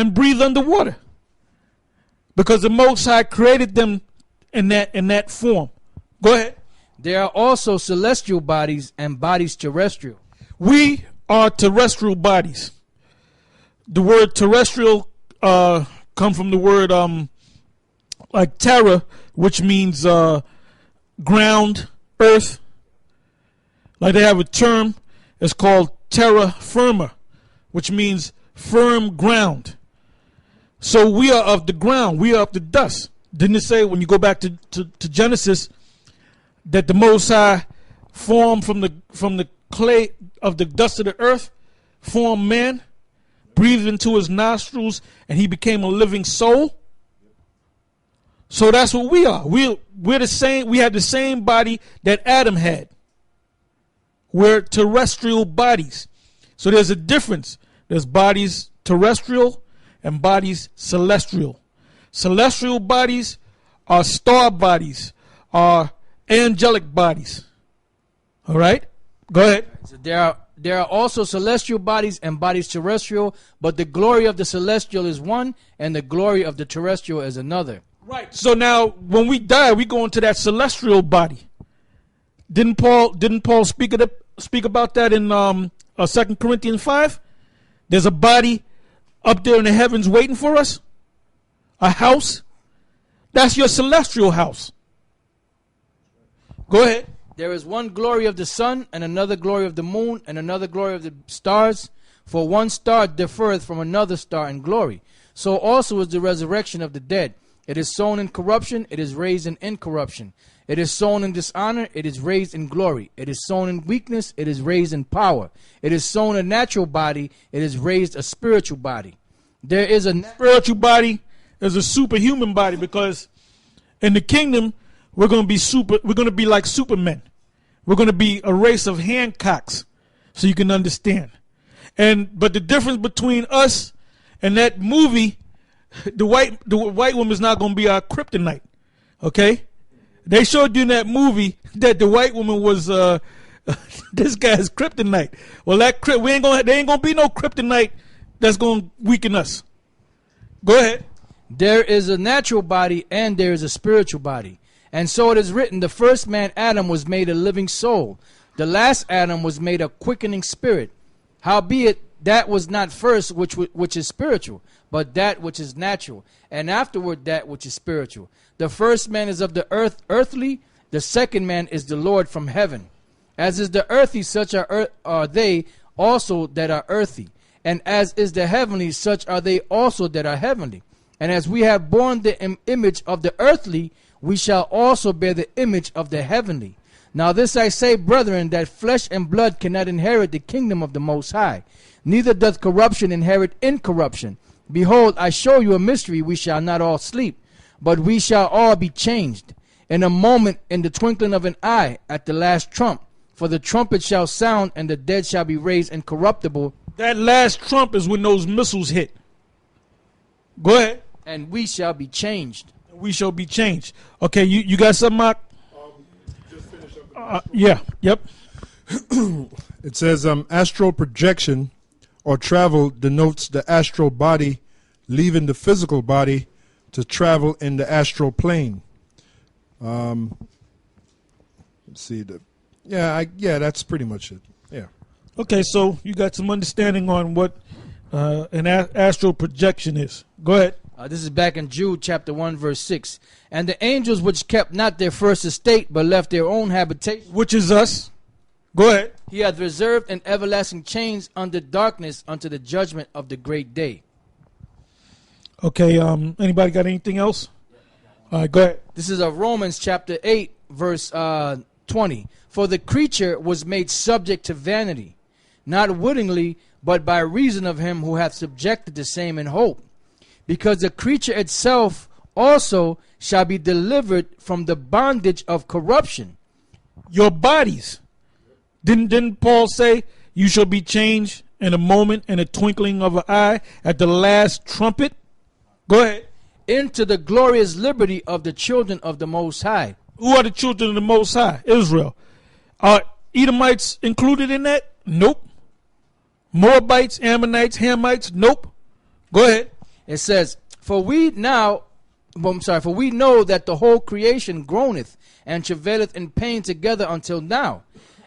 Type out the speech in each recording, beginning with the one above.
and breathe underwater. Because the Most High created them in that form. Go ahead. There are also celestial bodies and bodies terrestrial. We are terrestrial bodies. The word terrestrial come from the word like terra, which means ground, earth. Like they have a term, it's called terra firma, which means firm ground. So we are of the ground, we are of the dust. Didn't it say when you go back to Genesis that the Most High formed from the clay of the dust of the earth, formed man, breathed into his nostrils, and he became a living soul? So that's what we are. We're the same. We have the same body that Adam had. We're terrestrial bodies. So there's a difference. There's bodies terrestrial and bodies celestial. Celestial bodies are star bodies, are angelic bodies. All right? Go ahead. So there are also celestial bodies and bodies terrestrial, but the glory of the celestial is one, and the glory of the terrestrial is another. Right. So now, when we die, we go into that celestial body. Didn't Paul speak about that in 2 Corinthians 5? There's a body up there in the heavens waiting for us. A house. That's your celestial house. Go ahead. There is one glory of the sun, and another glory of the moon, and another glory of the stars. For one star differeth from another star in glory. So also is the resurrection of the dead. It is sown in corruption, it is raised in incorruption. It is sown in dishonor, it is raised in glory. It is sown in weakness, it is raised in power. It is sown a natural body, it is raised a spiritual body. There is a spiritual body, there's a superhuman body, because in the kingdom we're going to be like supermen. We're going to be a race of Hancocks, so you can understand. But the difference between us and that movie, the white woman is not going to be our kryptonite. Okay? They showed you in that movie that the white woman was this guy's kryptonite. Well, they ain't gonna be no kryptonite that's gonna weaken us. Go ahead. There is a natural body and there is a spiritual body. And so it is written, the first man Adam was made a living soul. The last Adam was made a quickening spirit. Howbeit that was not first which is spiritual, but that which is natural, and afterward that which is spiritual. The first man is of the earth, earthly. The second man is the Lord from heaven. As is the earthy, such are they also that are earthy. And as is the heavenly, such are they also that are heavenly. And as we have borne the image of the earthly, we shall also bear the image of the heavenly. Now this I say, brethren, that flesh and blood cannot inherit the kingdom of the Most High, neither doth corruption inherit incorruption. Behold, I show you a mystery. We shall not all sleep, but we shall all be changed. In a moment, in the twinkling of an eye, at the last trump. For the trumpet shall sound, and the dead shall be raised incorruptible. That last trump is when those missiles hit. Go ahead. And we shall be changed. We shall be changed. Okay, you got something, Mark? Just finish up. Yeah, yep. It says astral projection or travel denotes the astral body leaving the physical body to travel in the astral plane. Let's see. That's pretty much it. Yeah. Okay, so you got some understanding on what an astral projection is. Go ahead. This is back in Jude chapter 1 verse 6. And the angels which kept not their first estate, but left their own habitation, which is us. Go ahead. He hath reserved in everlasting chains under darkness unto the judgment of the great day. Okay, anybody got anything else? All right, go ahead. This is Romans chapter 8 verse 20. For the creature was made subject to vanity, not wittingly, but by reason of him who hath subjected the same in hope. Because the creature itself also shall be delivered from the bondage of corruption. Your bodies. Didn't Paul say you shall be changed in a moment, in a twinkling of an eye, at the last trumpet? Go ahead. Into the glorious liberty of the children of the Most High. Who are the children of the Most High? Israel. Are Edomites included in that? Nope. Moabites, Ammonites, Hamites? Nope. Go ahead. It says, for we know that the whole creation groaneth and travaileth in pain together until now.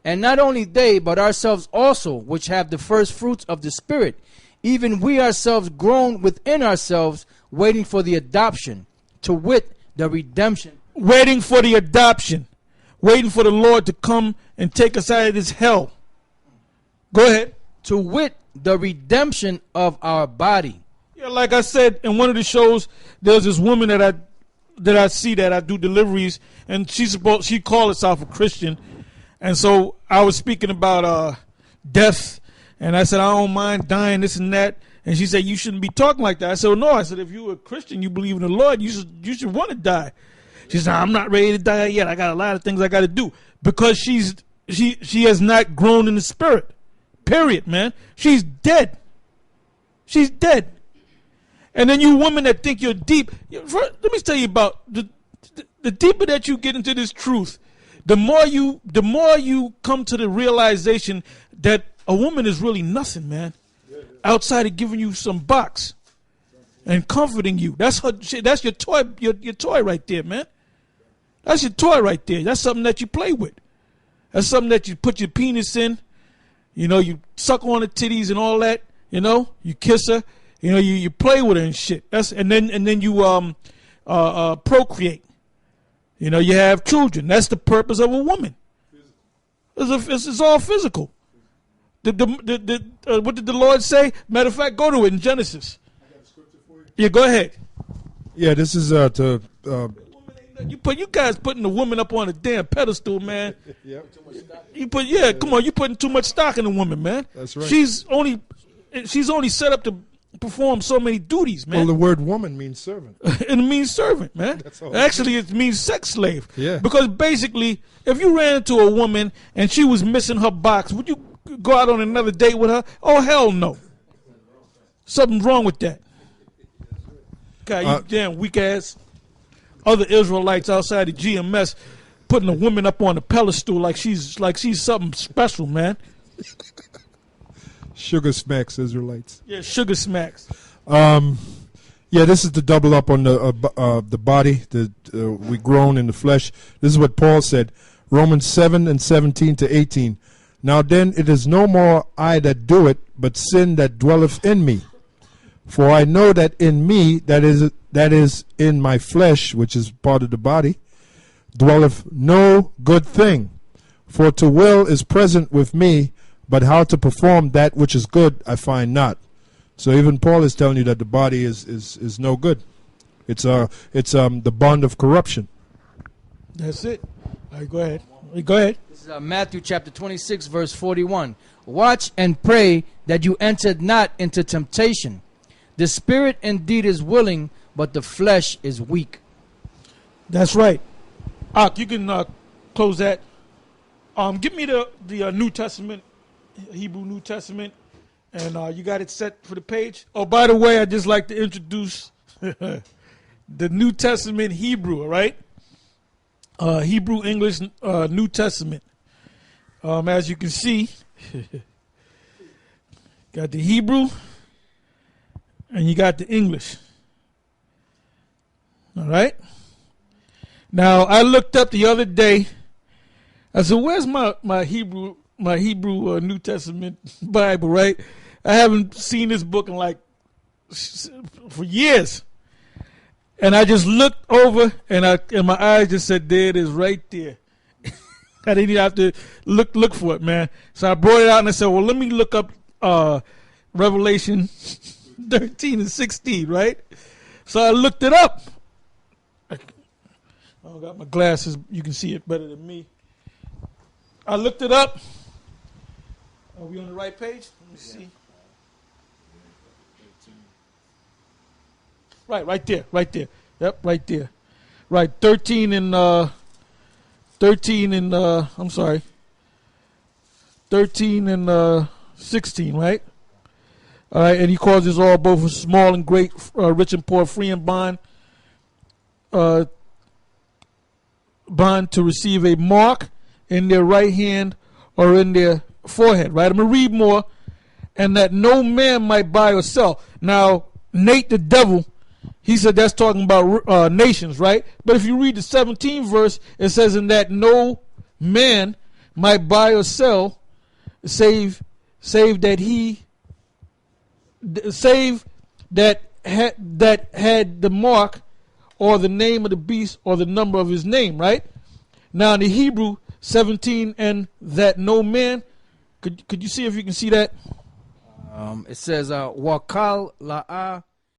And not only they, but ourselves also, which have the first fruits of the Spirit, even we ourselves groan within ourselves, waiting for the adoption, to wit, the redemption. Waiting for the adoption. Waiting for the Lord to come and take us out of this hell. Go ahead. To wit, the redemption of our body. Yeah, like I said in one of the shows, there's this woman that I see that I do deliveries, and she called herself a Christian, and so I was speaking about death, and I said I don't mind dying, this and that, and she said you shouldn't be talking like that. I said, well, no. I said, if you're a Christian, you believe in the Lord, you should want to die. She said, I'm not ready to die yet. I got a lot of things I got to do, because she has not grown in the spirit. Period, man. She's dead. She's dead. And then you women that think you're deep, let me tell you about the deeper that you get into this truth, the more you come to the realization that a woman is really nothing, man. Outside of giving you some box and comforting you. That's your toy, your toy right there, man. That's your toy right there. That's something that you play with. That's something that you put your penis in. You know, you suck on the titties and all that. You know, you kiss her. You know, you play with her and shit. And then you procreate. You know, you have children. That's the purpose of a woman. It's all physical. What did the Lord say? Matter of fact, go to it in Genesis. I got a scripture for you. Yeah, go ahead. Yeah, this is You guys putting the woman up on a damn pedestal, man. Yep. Come on, you putting too much stock in the woman, man. That's right. She's only set up to perform so many duties, man. Well, the word woman means servant. It means servant, man. That's all. Actually, it means sex slave. Yeah. Because basically, if you ran into a woman and she was missing her box, would you go out on another date with her? Oh, hell no. Something's wrong with that. God, you damn weak ass. Other Israelites outside the GMS putting a woman up on a pedestal like she's something special, man. Sugar smacks Israelites. Yeah, sugar smacks. Yeah, this is the double up on the body. We groan in the flesh. This is what Paul said. Romans 7:17 to 18. Now then, it is no more I that do it, but sin that dwelleth in me. For I know that in me, that is in my flesh, which is part of the body, dwelleth no good thing. For to will is present with me, but how to perform that which is good I find not. So even Paul is telling you that the body is no good. It's the bond of corruption. That's it. All right, go ahead. Go ahead. This is Matthew chapter 26, verse 41. Watch and pray that you enter not into temptation. The spirit indeed is willing, but the flesh is weak. That's right. You can close that. Give me the New Testament, Hebrew New Testament, and you got it set for the page. Oh, by the way, I'd just like to introduce the New Testament Hebrew, all right? Hebrew, English, New Testament. As you can see, got the Hebrew and you got the English. All right? Now, I looked up the other day. I said, where's my Hebrew New Testament Bible, right? I haven't seen this book in for years. And I just looked over and my eyes just said, there it is right there. I didn't even have to look for it, man. So I brought it out and I said, well, let me look up Revelation 13 and 16, right? So I looked it up. I don't got my glasses. You can see it better than me. I looked it up. Are we on the right page? Let me see. Right there. Yep, right there. Right, 13 and I'm sorry. 13 and 16, right? All right, and he calls us all both small and great, rich and poor, free and bond to receive a mark in their right hand or in their forehead, right? I'm going to read more. And that no man might buy or sell. Now, Nate the devil, he said that's talking about nations, right? But if you read the 17th verse, it says, in that no man might buy or sell, save that had the mark or the name of the beast or the number of his name, right? Now in the Hebrew 17 and that no man, could you see if you can see that? It says wakal la'a